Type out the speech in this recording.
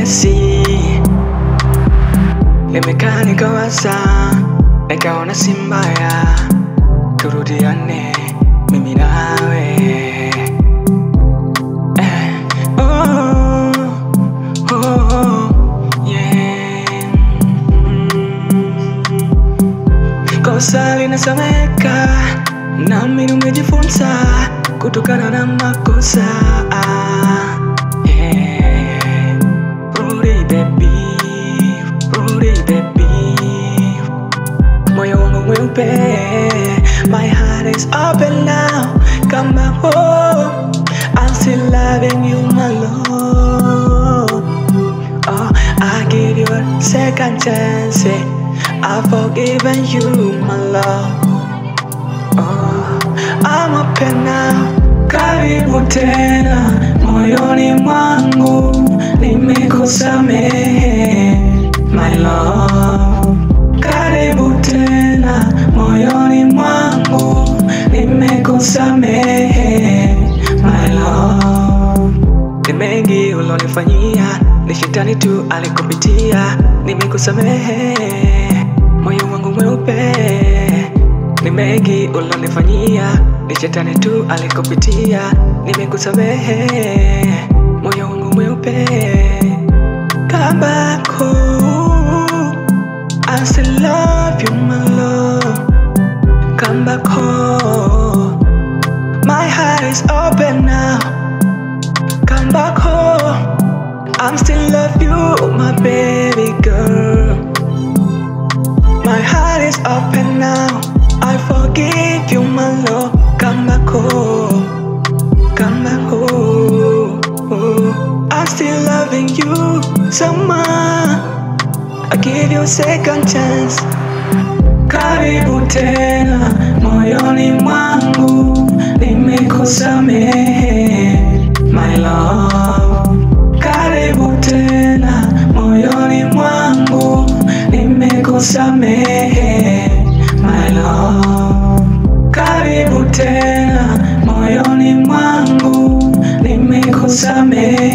miezi nimekaa nikawaza, nikaona si mbaya turudiane mimi nawe. Kosa linasameka nami nimejifunza kutokana na makosa. Rudi baby, rudi baby, moyo wangu mweupe, my heart is open now. Come back home, I'm still loving you my love. Oh, I give you a second chance, I've forgiven you my love. Oh, I'm open now. Karibu tena moyoni mwangu, nimekusamehe my love. Karibu tena moyoni mwangu, nimekusamehe my love. Ni mengi ulonifanyia, ni shetani tu alikupitia, nimekusamehe moyo wangu mweupe. Ni mengi ulonifanyia, ni shetani tu alikupitia, nimekusamehe moyo wangu mweupe. Come back home, I still love you my love. Come back home, my heart is open now. Come back home, I'm still love you my baby girl. My heart is open now, I forgive you my love. Come back home, come back home. I'm still loving you so much, I give you a second chance. Karibu tena moyoni mwangu, nimekusamehe my love. Karibu tena moyoni mwangu, nimekusamehe my love. Karibu tena moyoni mwangu, nimekusamehe